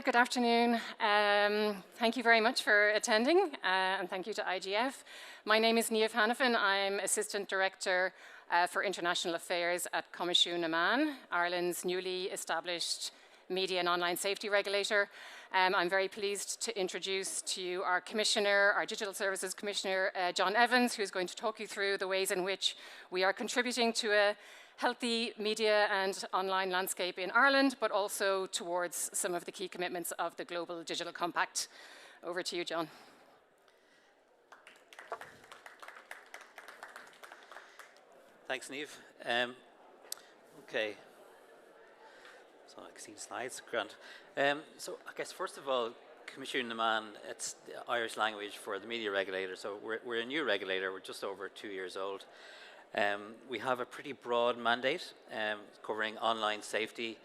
there, good afternoon. Thank you very much for attending, and thank you to IGF. My name is Niamh Hanafin. I'm Assistant Director for International Affairs at Comisiún na Man, Ireland's newly established media and online safety regulator. I'm very pleased to introduce to you our Commissioner, our Digital Services Commissioner, John Evans, who's going to talk you through the ways in which we are contributing to a healthy media and online landscape in Ireland, but also towards some of the key commitments of the Global Digital Compact. Over to you, John. Thanks, Niamh. Okay. So I can see the slides, grand. So I guess first of all, Comisiún na Man, it's the Irish language for the media regulator. So we're a new regulator, we're just over 2 years old. We have a pretty broad mandate covering online safety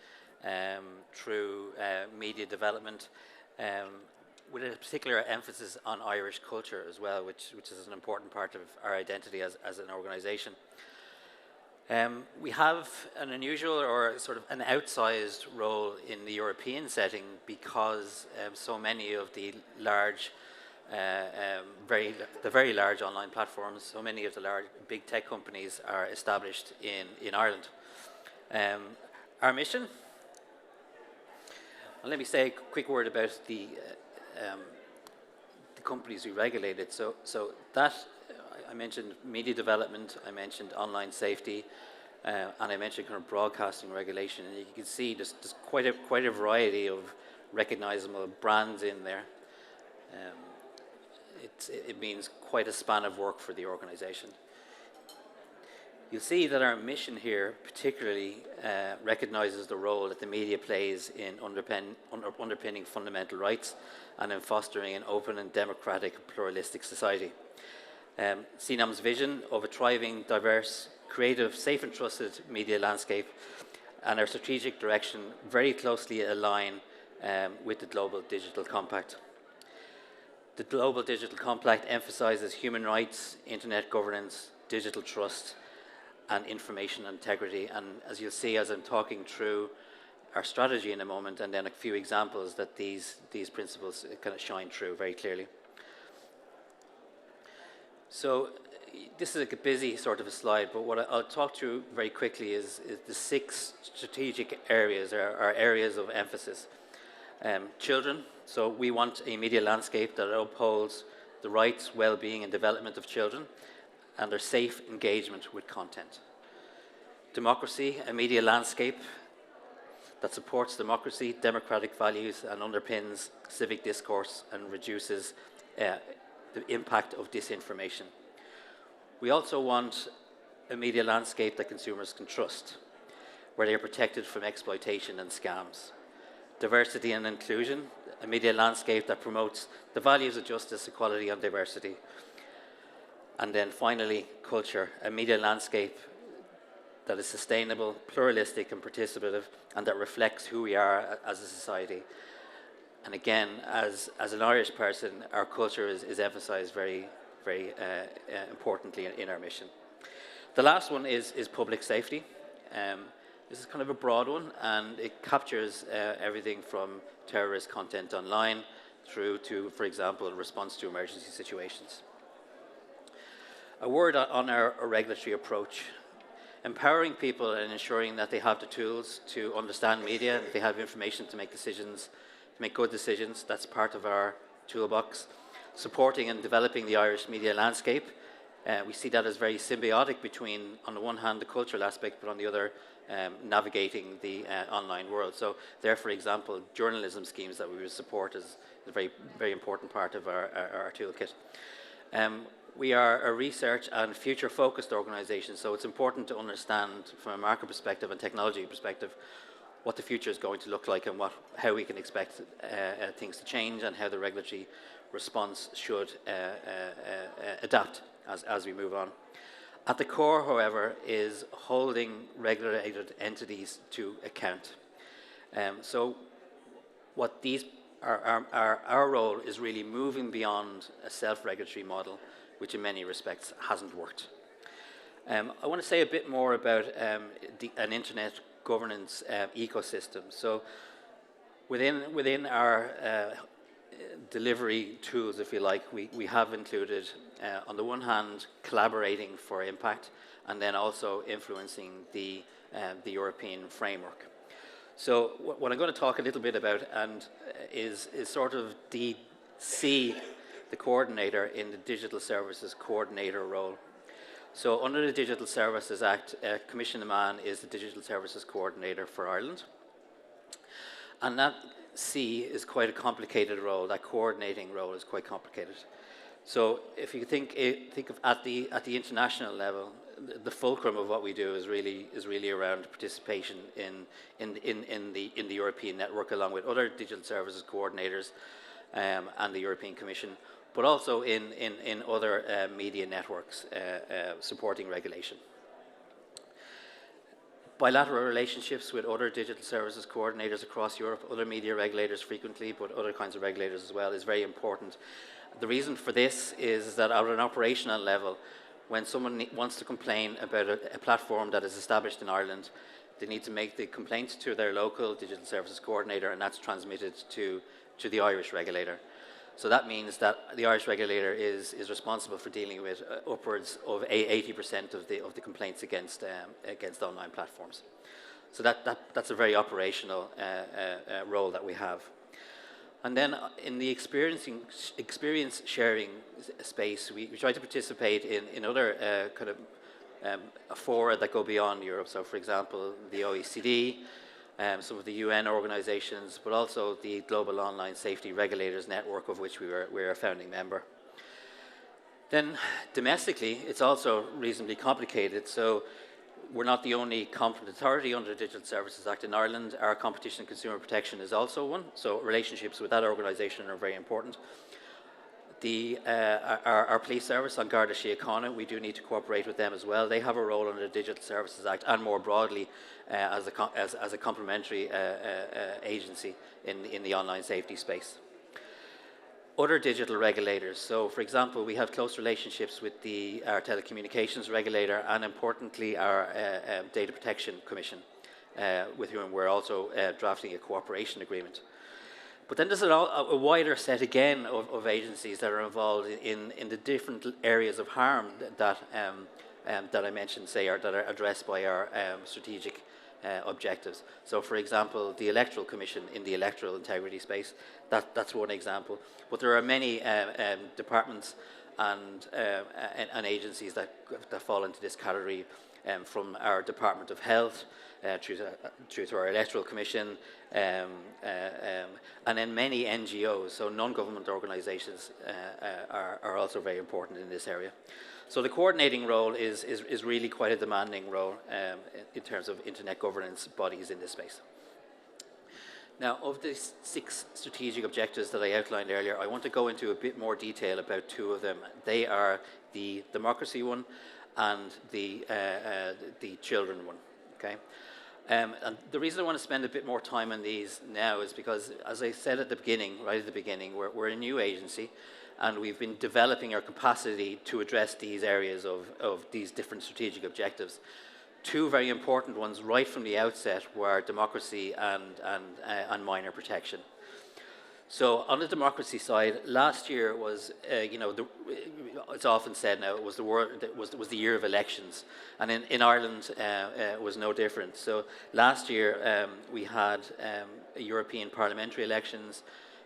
through media development, with a particular emphasis on Irish culture as well, which is an important part of our identity as an organisation. We have an unusual or sort of an outsized role in the European setting because so many of the large very large online platforms, so many of the large big tech companies are established in Ireland. Our mission, and let me say a quick word about the companies we regulated. So that, I mentioned media development, I mentioned online safety, and I mentioned kind of broadcasting regulation. And you can see there's quite a variety of recognizable brands in there. It means quite a span of work for the organisation. You'll see that our mission here particularly recognises the role that the media plays in underpinning fundamental rights and in fostering an open and democratic pluralistic society. CNAM's vision of a thriving, diverse, creative, safe and trusted media landscape and our strategic direction very closely align with the Global Digital Compact. The Global Digital Compact emphasises human rights, internet governance, digital trust, and information integrity. And as you'll see as I'm talking through our strategy in a moment, and then a few examples that these principles kind of shine through very clearly. So this is a busy sort of a slide, but what I'll talk through very quickly is the 6 strategic areas, or areas of emphasis. Children. So we want a media landscape that upholds the rights, well-being and development of children and their safe engagement with content. Democracy, a media landscape that supports democracy, democratic values and underpins civic discourse and reduces the impact of disinformation. We also want a media landscape that consumers can trust, where they are protected from exploitation and scams. Diversity and inclusion, a media landscape that promotes the values of justice, equality and diversity. And then finally, culture, a media landscape that is sustainable, pluralistic and participative, and that reflects who we are as a society. And again, as an Irish person, our culture is emphasised very importantly in our mission. The last one is public safety. This is kind of a broad one, and it captures everything from terrorist content online through to, for example, response to emergency situations. A word on our regulatory approach. Empowering people and ensuring that they have the tools to understand media, that they have information to make decisions, to make good decisions. That's part of our toolbox. Supporting and developing the Irish media landscape. We see that as very symbiotic between, on the one hand, the cultural aspect, but on the other, navigating the online world. So there, for example, journalism schemes that we would support is a very important part of our toolkit. We are a research and future-focused organisation, so it's important to understand from a market perspective and technology perspective what the future is going to look like and how we can expect things to change and how the regulatory response should adapt as we move on. At the core, however, is holding regulated entities to account. So what our role is really moving beyond a self-regulatory model, which in many respects hasn't worked. I want to say a bit more about an internet governance ecosystem. So Within our delivery tools, if you like, we have included, on the one hand, collaborating for impact, and then also influencing the European framework. So what I'm going to talk a little bit about is sort of the coordinator in the Digital Services Coordinator role. So under the Digital Services Act, Commissioner Mann is the Digital Services Coordinator for Ireland. And that C is quite a complicated role. That coordinating role is quite complicated. So if you think of at the international level, the fulcrum of what we do is really around participation in the European network, along with other digital services coordinators and the European Commission, but also in other media networks supporting regulation. Bilateral relationships with other digital services coordinators across Europe, other media regulators frequently, but other kinds of regulators as well, is very important. The reason for this is that at an operational level, when someone wants to complain about a platform that is established in Ireland, they need to make the complaint to their local digital services coordinator, and that's transmitted to the Irish regulator. So that means that the Irish regulator is responsible for dealing with upwards of 80% of the complaints against online platforms. So that's a very operational role that we have. And then in the experience sharing space, we try to participate in other kind of fora that go beyond Europe. So, for example, the OECD, some of the UN organizations, but also the Global Online Safety Regulators Network, of which we're a founding member. Then domestically, it's also reasonably complicated. So we're not the only competent authority under the Digital Services Act in Ireland. Our Competition and Consumer Protection is also one. So relationships with that organization are very important. Our police service, An Garda Síochána, we do need to cooperate with them as well. They have a role under the Digital Services Act and more broadly as a complementary agency in the online safety space. Other digital regulators. So, for example, we have close relationships with our telecommunications regulator and, importantly, our Data Protection Commission, with whom we're also drafting a cooperation agreement. But then there's a wider set again of agencies that are involved in the different areas of harm that I mentioned, that are addressed by our strategic objectives. So, for example, the Electoral Commission in the electoral integrity space, that's one example. But there are many departments and agencies that fall into this category, from our Department of Health through to our Electoral Commission, and then many NGOs, so non-government organisations, are also very important in this area. So the coordinating role is really quite a demanding role in terms of internet governance bodies in this space. Now, of the 6 strategic objectives that I outlined earlier, I want to go into a bit more detail about 2 of them. They are the democracy one and the children one. Okay. And the reason I want to spend a bit more time on these now is because, as I said at the beginning, we're a new agency, and we've been developing our capacity to address these areas of these different strategic objectives. 2 very important ones right from the outset were democracy and minor protection. So on the democracy side, last year was, it's often said now, it was the year of elections, and in Ireland it was no different. So last year we had European parliamentary elections,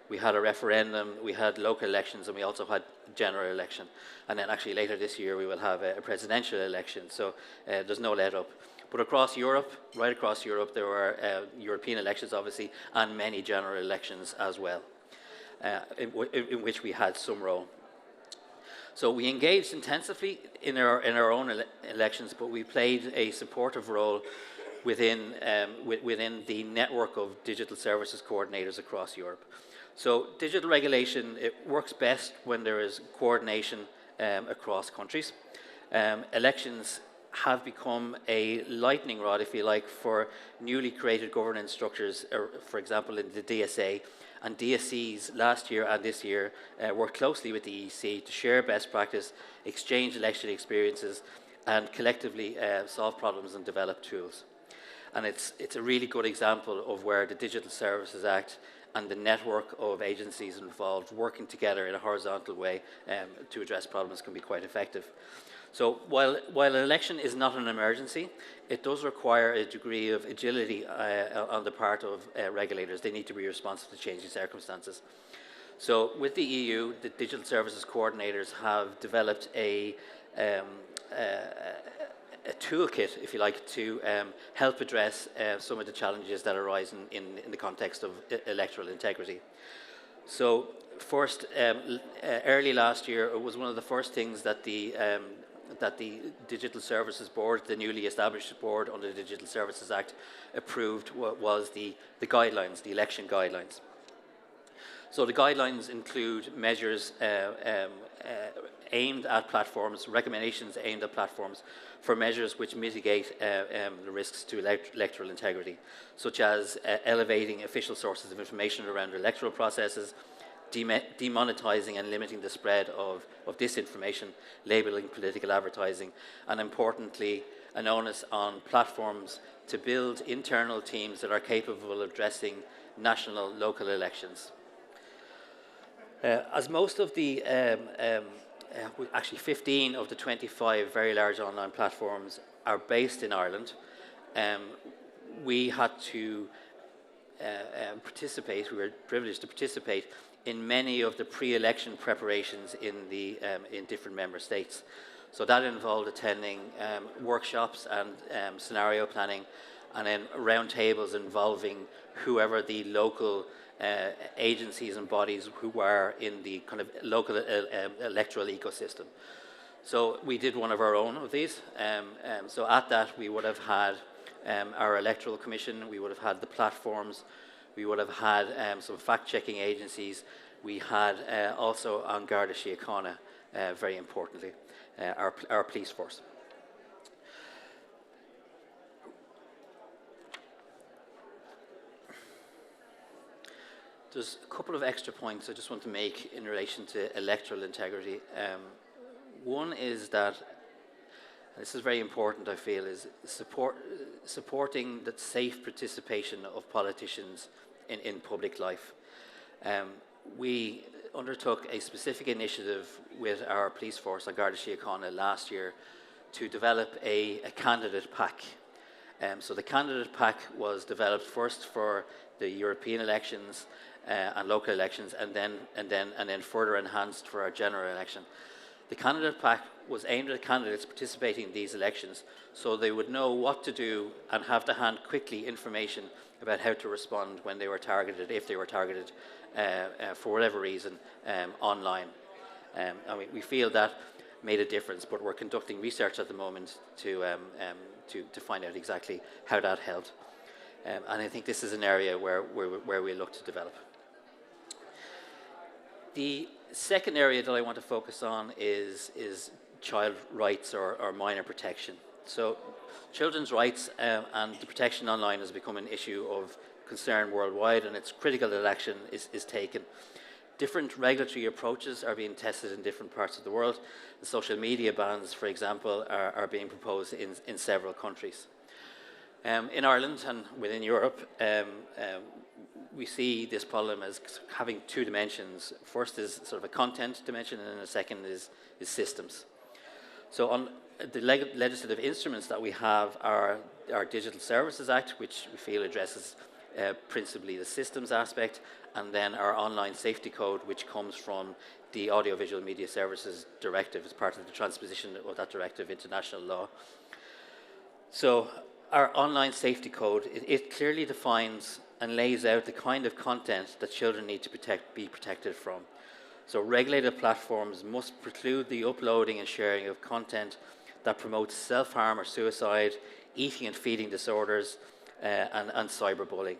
we had a referendum, we had local elections, and we also had general election. And then actually later this year we will have a presidential election. So there's no let up. But across Europe, right across Europe, there were European elections, obviously, and many general elections as well, in which we had some role. So we engaged intensively in our own elections, but we played a supportive role within the network of digital services coordinators across Europe. So digital regulation, it works best when there is coordination across countries. Elections have become a lightning rod, if you like, for newly created governance structures, for example, in the DSA. And DSCs last year and this year worked closely with the EC to share best practice, exchange election experiences, and collectively solve problems and develop tools. And it's a really good example of where the Digital Services Act and the network of agencies involved working together in a horizontal way to address problems can be quite effective. So while an election is not an emergency, it does require a degree of agility on the part of regulators. They need to be responsive to changing circumstances. So with the EU, the Digital Services Coordinators have developed a toolkit, if you like, to help address some of the challenges that arise in the context of electoral integrity. So first, early last year, it was one of the first things that the Digital Services Board, the newly established board under the Digital Services Act, approved was the guidelines, the election guidelines. So the guidelines include measures aimed at platforms, recommendations aimed at platforms for measures which mitigate the risks to electoral integrity, such as elevating official sources of information around electoral processes, demonetizing and limiting the spread of disinformation, labeling political advertising, and importantly, an onus on platforms to build internal teams that are capable of addressing national, local elections. As most of the, actually 15 of the 25 very large online platforms are based in Ireland, we had to participate, we were privileged to participate in many of the pre-election preparations in different member states. So that involved attending workshops and scenario planning, and then roundtables involving whoever the local agencies and bodies who were in the kind of local electoral ecosystem. So we did one of our own of these. So at that we would have had our electoral commission, we would have had the platforms, we would have had some fact-checking agencies. We had also on Garda Síochána, very importantly, our police force. There's a couple of extra points I just want to make in relation to electoral integrity. One is that, this is very important I feel, is supporting the safe participation of politicians in public life. We undertook a specific initiative with our police force on Garda Síochána last year to develop a candidate pack. So the candidate pack was developed first for the European elections and local elections, and then further enhanced for our general election. The candidate pack was aimed at candidates participating in these elections, so they would know what to do and have to hand quickly information about how to respond when they were targeted, if they were targeted for whatever reason online. And we feel that made a difference, but we're conducting research at the moment to find out exactly how that helped. And I think this is an area where we look to develop. The second area that I want to focus on is child rights or minor protection. So children's rights and the protection online has become an issue of concern worldwide, and it's critical that action is taken. Different regulatory approaches are being tested in different parts of the world. The social media bans, for example, are being proposed in several countries. In Ireland and within Europe, we see this problem as having two dimensions. First is sort of a content dimension, and then the second is systems. So on the legislative instruments that we have are our Digital Services Act, which we feel addresses principally the systems aspect, and then our Online Safety Code, which comes from the Audiovisual Media Services Directive as part of the transposition of that directive into national law. So our Online Safety Code, it clearly defines and lays out the kind of content that children need to be protected from. So regulated platforms must preclude the uploading and sharing of content that promotes self-harm or suicide, eating and feeding disorders, and cyberbullying.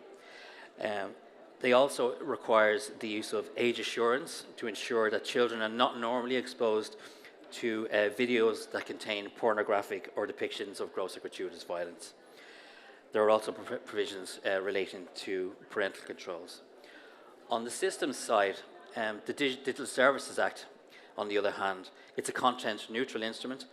They also requires the use of age assurance to ensure that children are not normally exposed to videos that contain pornographic or depictions of gross or gratuitous violence. There are also provisions relating to parental controls. On the systems side, the Digital Services Act, on the other hand, it's a content-neutral instrument,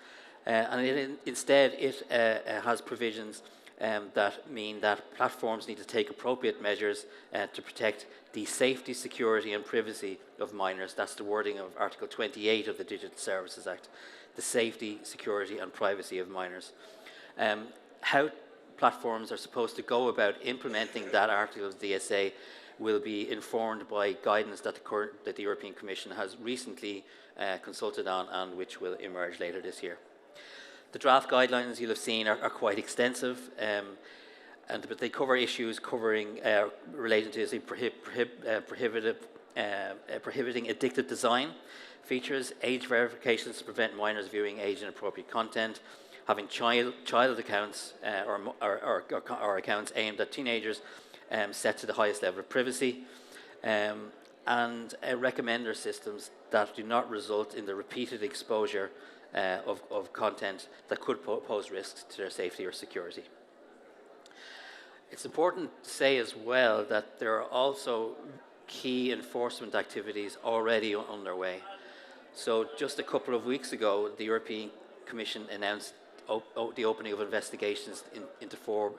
and instead it has provisions that mean that platforms need to take appropriate measures to protect the safety, security and privacy of minors. That's the wording of Article 28 of the Digital Services Act, the safety, security and privacy of minors. How platforms are supposed to go about implementing that article of the DSA will be informed by guidance that the European Commission has recently consulted on and which will emerge later this year. The draft guidelines you'll have seen are quite extensive, but they cover issues relating to prohibiting addictive design features, age verifications to prevent minors viewing age-inappropriate content, having child accounts or accounts aimed at teenagers set to the highest level of privacy, and recommender systems that do not result in the repeated exposure of content that could pose risks to their safety or security. It's important to say as well that there are also key enforcement activities already underway. So just a couple of weeks ago, the European Commission announced the opening of investigations into 4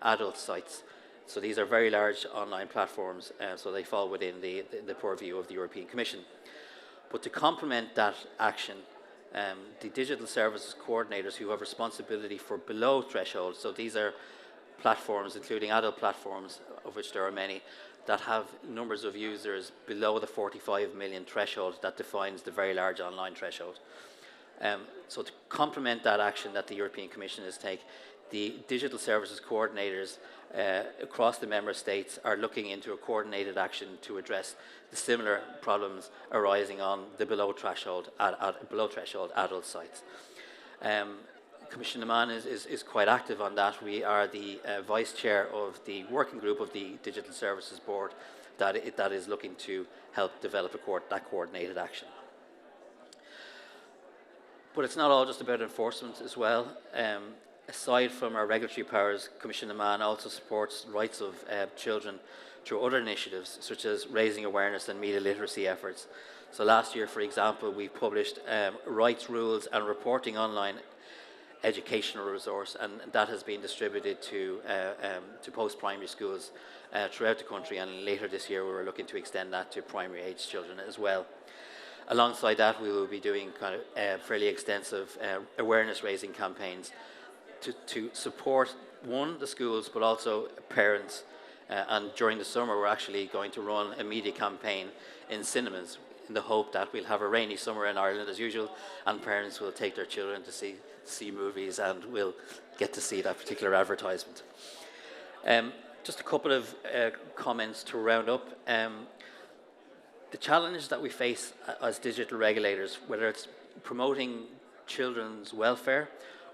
adult sites. So these are very large online platforms, so they fall within the purview of the European Commission. But to complement that action, the digital services coordinators who have responsibility for below thresholds, so these are platforms, including adult platforms, of which there are many, that have numbers of users below the 45 million threshold that defines the very large online threshold. So to complement that action that the European Commission has taken, the digital services coordinators across the member states are looking into a coordinated action to address the similar problems arising on the below threshold adult sites. Commissioner Mann is quite active on that. We are the vice chair of the working group of the Digital Services Board that is looking to help develop that coordinated action. But it's not all just about enforcement as well. Aside from our regulatory powers, Commissioner Mann also supports rights of children through other initiatives, such as raising awareness and media literacy efforts. So last year, for example, we published rights rules and reporting online educational resource, and that has been distributed to post-primary schools throughout the country, and later this year we were looking to extend that to primary age children as well. Alongside that, we will be doing kind of fairly extensive awareness raising campaigns to support, the schools, but also parents. And during the summer, we're actually going to run a media campaign in cinemas in the hope that we'll have a rainy summer in Ireland as usual, and parents will take their children to see movies and will get to see that particular advertisement. Just a couple of comments to round up. The challenge that we face as digital regulators, whether it's promoting children's welfare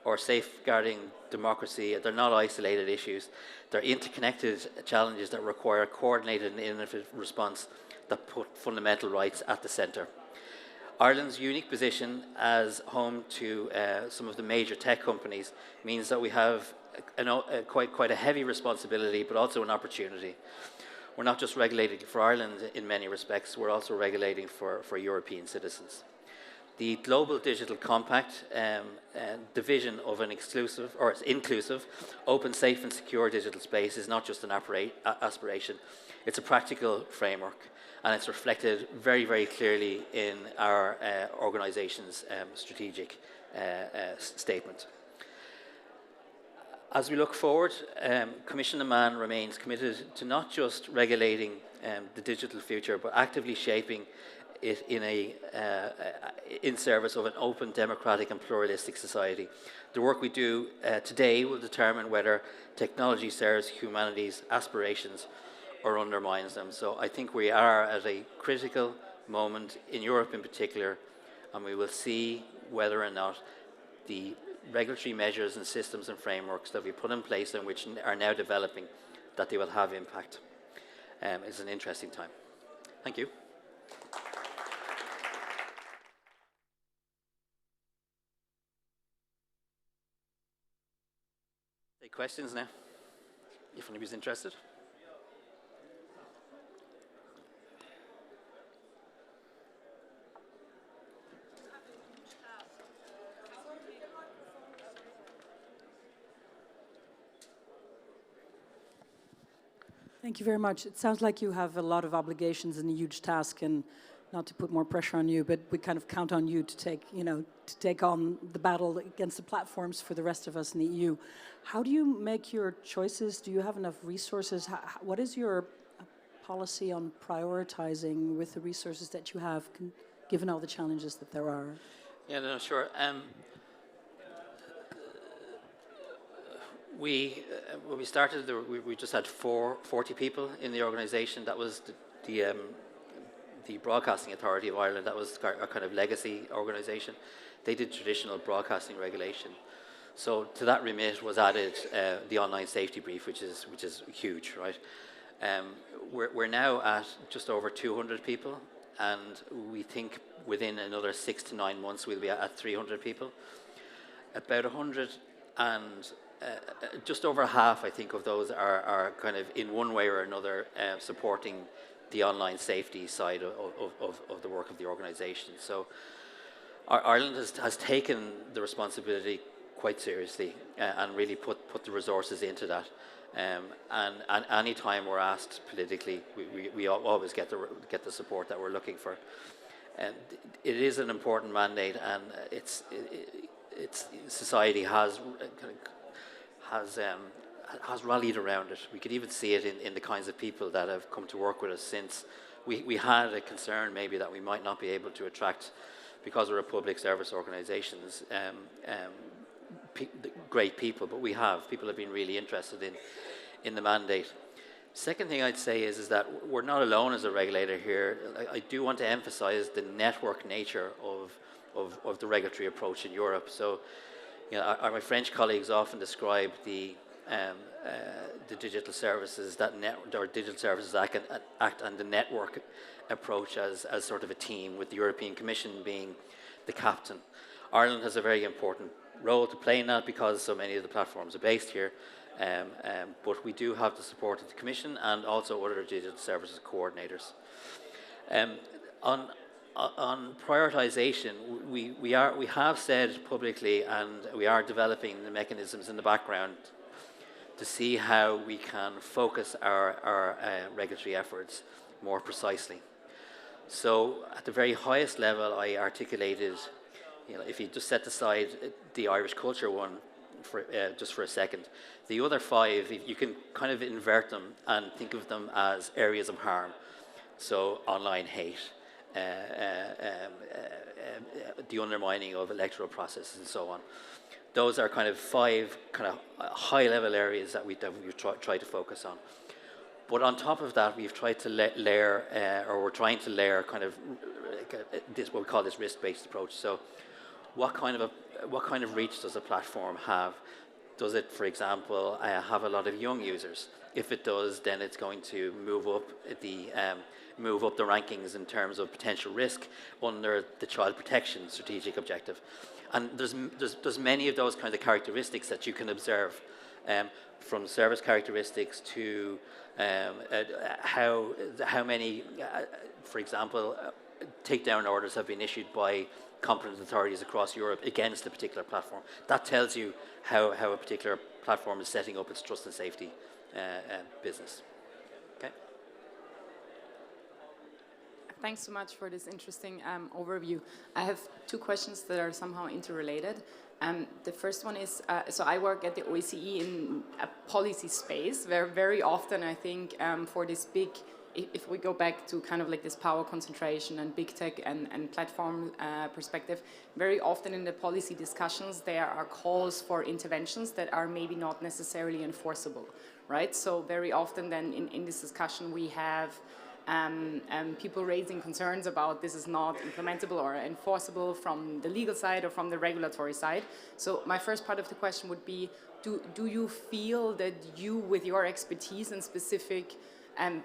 or safeguarding democracy, they're not isolated issues. They're interconnected challenges that require a coordinated and innovative response that put fundamental rights at the centre. Ireland's unique position as home to some of the major tech companies means that we have quite a heavy responsibility, but also an opportunity. We're not just regulating for Ireland in many respects, we're also regulating for European citizens. The Global Digital Compact, the vision of an inclusive, open, safe and secure digital space is not just an aspiration, it's a practical framework, and it's reflected very, very clearly in our organisation's strategic statement. As we look forward, Commissioner Mann remains committed to not just regulating the digital future, but actively shaping it in service of an open, democratic and pluralistic society. The work we do today will determine whether technology serves humanity's aspirations or undermines them. So I think we are at a critical moment in Europe in particular, and we will see whether or not the regulatory measures and systems and frameworks that we put in place and which are now developing, that they will have impact. It's an interesting time. Thank you. Take questions now, if anybody's interested. Thank you very much. It sounds like you have a lot of obligations and a huge task, and not to put more pressure on you, but we kind of count on you to take on the battle against the platforms for the rest of us in the EU. How do you make your choices? Do you have enough resources? What is your policy on prioritizing with the resources that you have, given all the challenges that there are? Yeah, no, sure. When we started, we just had 40 people in the organisation. That was the Broadcasting Authority of Ireland. That was our kind of legacy organisation. They did traditional broadcasting regulation. So to that remit was added the online safety brief, which is huge, right? We're now at just over 200 people, and we think within another 6 to 9 months we'll be at 300 people. About 100 and just over half, I think, of those are kind of in one way or another supporting the online safety side of the work of the organisation. So Ireland has taken the responsibility quite seriously and really put the resources into that. And any time we're asked politically, we always get the support that we're looking for. And it is an important mandate, and it's society has rallied around it. We could even see it in the kinds of people that have come to work with us since. We had a concern maybe that we might not be able to attract, because we're a public service organisations, great people, but people have been really interested in the mandate. Second thing I'd say is that we're not alone as a regulator here. I do want to emphasise the network nature of the regulatory approach in Europe. So, my French colleagues often describe the Digital Services Digital Services Act and the network approach as sort of a team, with the European Commission being the captain. Ireland has a very important role to play in that because so many of the platforms are based here, but we do have the support of the Commission and also other digital services coordinators. On prioritisation, we have said publicly, and we are developing the mechanisms in the background to see how we can focus our regulatory efforts more precisely. So at the very highest level, I articulated, if you just set aside the Irish culture one just for a second, the other 5, you can kind of invert them and think of them as areas of harm. So online hate, the undermining of electoral processes, and so on. Those are kind of 5 kind of high-level areas that we try to focus on. But on top of that, we've tried to we're trying to layer kind of what we call this risk-based approach. So, what kind of reach does a platform have? Does it, for example, have a lot of young users? If it does, then it's going to move up the rankings in terms of potential risk under the child protection strategic objective. And there's many of those kinds of characteristics that you can observe, from service characteristics to how many, for example, takedown orders have been issued by competent authorities across Europe against a particular platform. That tells you how a particular platform is setting up its trust and safety business. Okay. Thanks so much for this interesting overview. I have 2 questions that are somehow interrelated. The first one is, so I work at the OSCE in a policy space where very often I think for this big, if we go back to kind of like this power concentration and big tech and platform perspective, very often in the policy discussions there are calls for interventions that are maybe not necessarily enforceable, right? So very often then in this discussion we have people raising concerns about this is not implementable or enforceable from the legal side or from the regulatory side. So my first part of the question would be, do you feel that you, with your expertise and specific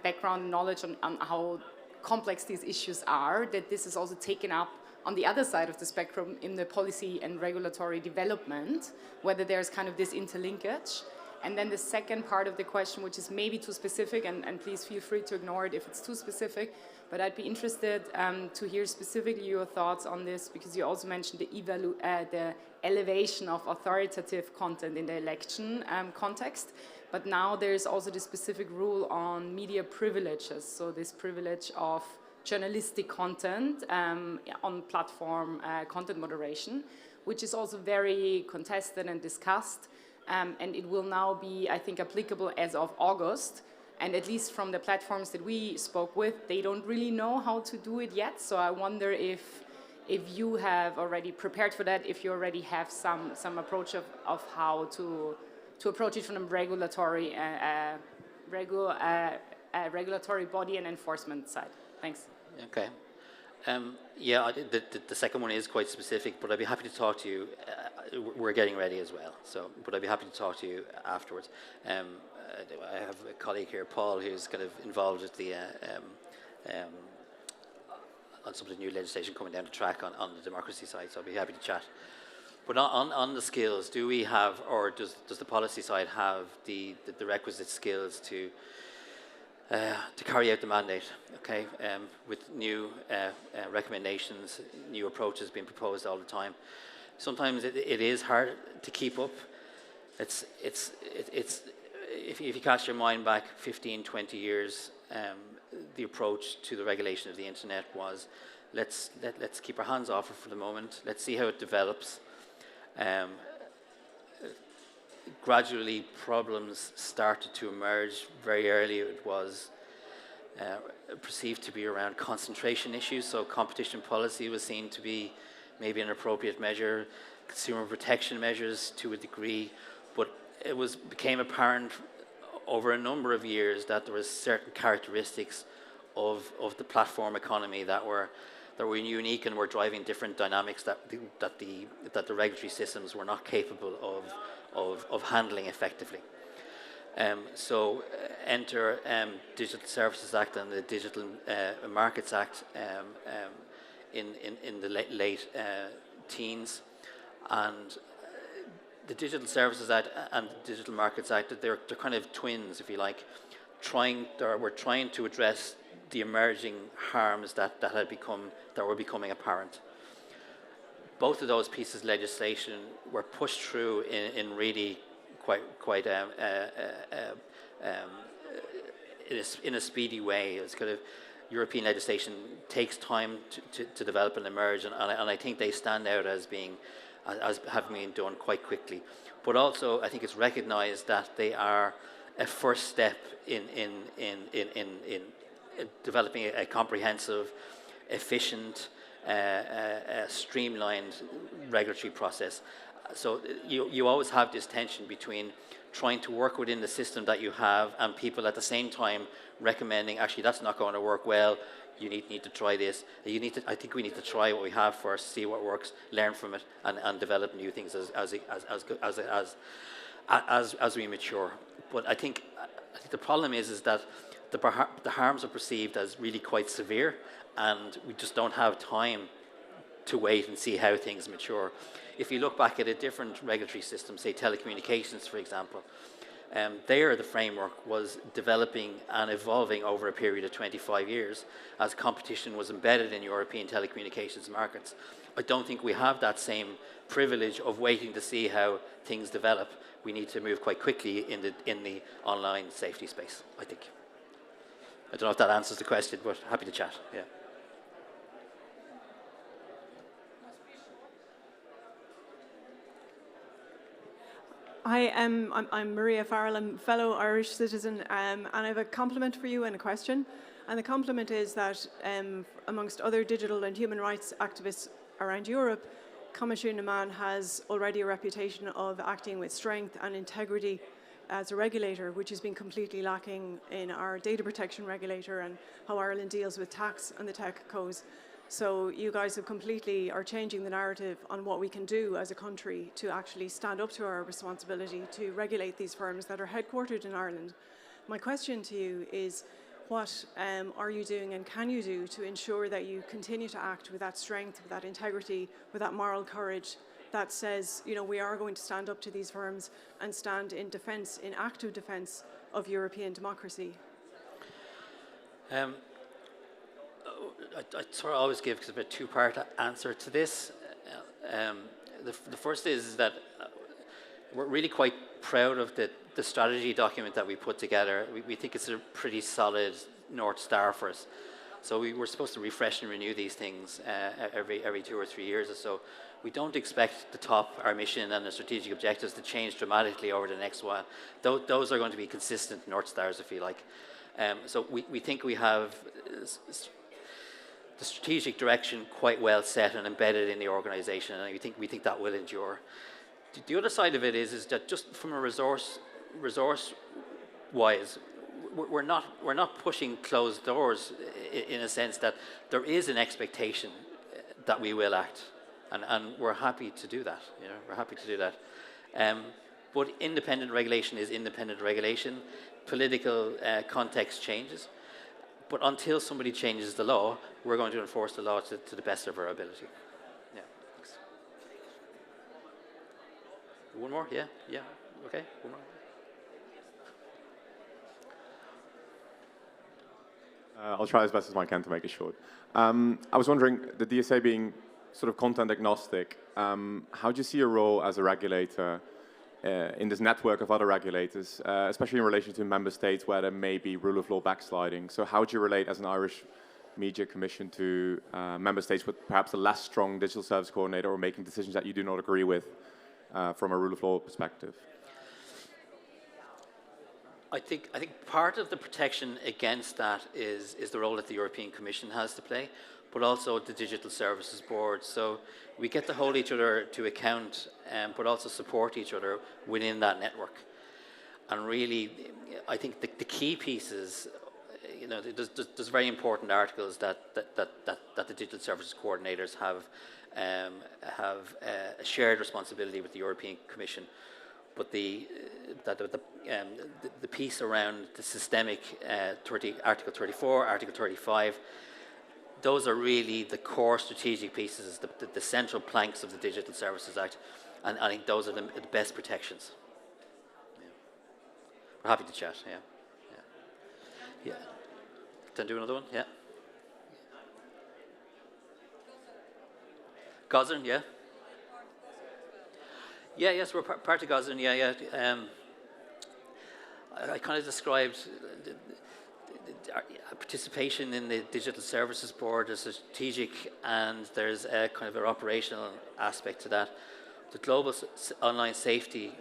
background knowledge on how complex these issues are, that this is also taken up on the other side of the spectrum in the policy and regulatory development, whether there's kind of this interlinkage? And then the second part of the question, which is maybe too specific, and please feel free to ignore it if it's too specific, but I'd be interested to hear specifically your thoughts on this, because you also mentioned the elevation of authoritative content in the election context. But now there's also the specific rule on media privileges, so this privilege of journalistic content on platform content moderation, which is also very contested and discussed. And it will now be, I think, applicable as of August. And at least from the platforms that we spoke with, they don't really know how to do it yet. So I wonder if you have already prepared for that, if you already have some approach of how to approach it from a regulatory body and enforcement side. Thanks. Okay. Yeah, the second one is quite specific, but I'd be happy to talk to you. We're getting ready as well, but I'd be happy to talk to you afterwards. I have a colleague here, Paul, who's kind of involved with the on some of the new legislation coming down the track on the democracy side, so I'll be happy to chat. But on the skills, do we have, or does the policy side have the requisite skills to carry out the mandate, okay, with new recommendations, new approaches being proposed all the time. Sometimes it is hard to keep up. It's if you cast your mind back 15, 20 years, the approach to the regulation of the internet was, let's keep our hands off it for the moment. Let's see how it develops. Gradually, problems started to emerge. Very early, it was perceived to be around concentration issues. So competition policy was seen to be maybe an appropriate measure, consumer protection measures to a degree, but it became apparent over a number of years that there were certain characteristics of the platform economy that were unique and were driving different dynamics that the regulatory systems were not capable of handling effectively. So enter Digital Services Act and the Digital Markets Act in the late teens, and the Digital Services Act and the Digital Markets Act, they're kind of twins, if you like. We're trying to address the emerging harms that were becoming apparent. Both of those pieces of legislation were pushed through in really quite in a speedy way. It's kind of European legislation takes time to develop and emerge, and I think they stand out as having been done quite quickly. But also, I think it's recognised that they are a first step in developing a comprehensive, efficient, streamlined regulatory process. So you always have this tension between trying to work within the system that you have and people at the same time recommending, actually, that's not going to work well. You need to try this. I think we need to try what we have first, see what works, learn from it, and develop new things as we mature. But I think the problem is that the harms are perceived as really quite severe, and we just don't have time to wait and see how things mature. If you look back at a different regulatory system, say telecommunications, for example, there the framework was developing and evolving over a period of 25 years as competition was embedded in European telecommunications markets. I don't think we have that same privilege of waiting to see how things develop. We need to move quite quickly in the online safety space, I think. I don't know if that answers the question, but happy to chat. Yeah. Hi, I'm Maria Farrell. I'm a fellow Irish citizen, and I have a compliment for you and a question. And the compliment is that amongst other digital and human rights activists around Europe, Comisiún na Meán has already a reputation of acting with strength and integrity as a regulator, which has been completely lacking in our data protection regulator and how Ireland deals with tax and the tech codes. So you guys are changing the narrative on what we can do as a country to actually stand up to our responsibility to regulate these firms that are headquartered in Ireland. My question to you is, what are you doing and can you do to ensure that you continue to act with that strength, with that integrity, with that moral courage that says, you know, we are going to stand up to these firms and stand in defence, in active defence of European democracy? I sort of always give a bit two-part answer to this. The first is that we're really quite proud of the strategy document that we put together. We think it's a pretty solid North Star for us. So we're supposed to refresh and renew these things every 2 or 3 years or so. We don't expect our mission and the strategic objectives to change dramatically over the next while. Those are going to be consistent North Stars, if you like. So we think we have the strategic direction quite well set and embedded in the organisation, and we think that will endure. The other side of it is that just from a resource-wise, we're not pushing closed doors in a sense that there is an expectation that we will act, and we're happy to do that. You know, we're happy to do that. But independent regulation is independent regulation. Political context changes, but until somebody changes the law, we're going to enforce the law to the best of our ability. Yeah. Thanks. One more? Yeah. Okay. One more. I'll try as best as I can to make it short. I was wondering, the DSA being sort of content agnostic, how do you see your role as a regulator in this network of other regulators, especially in relation to member states where there may be rule of law backsliding? So how do you relate as an Irish Media Commission to member states with perhaps a less strong digital service coordinator or making decisions that you do not agree with from a rule of law perspective? I think part of the protection against that is the role that the European Commission has to play, but also the Digital Services Board. So we get to hold each other to account, but also support each other within that network. And really, I think the key pieces, you know, there's very important articles that the Digital Services Coordinators have a shared responsibility with the European Commission. But the piece around the systemic Article 34, Article 35, those are really the core strategic pieces, the central planks of the Digital Services Act, and I think those are the best protections. Yeah. We're happy to chat. Yeah. Can I do another one? Yeah. Gosern, yeah. Yeah, yes, we're part of Gosern, yeah. I kind of described participation in the Digital Services Board as strategic, and there's a kind of an operational aspect to that. The Global Online Safety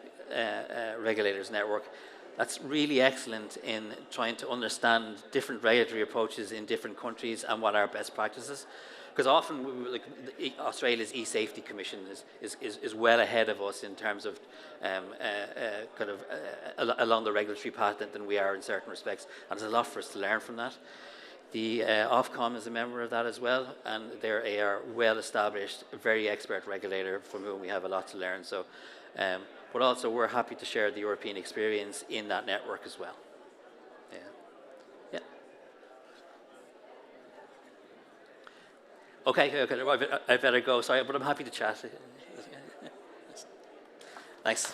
Regulators Network, that's really excellent in trying to understand different regulatory approaches in different countries and what are best practices. Because often, Australia's e-safety commission is well ahead of us in terms of along the regulatory path than we are in certain respects, and there's a lot for us to learn from that. The Ofcom is a member of that as well, and they're a well-established, very expert regulator from whom we have a lot to learn. So, but also we're happy to share the European experience in that network as well. Okay, I better go. Sorry, but I'm happy to chat. Thanks.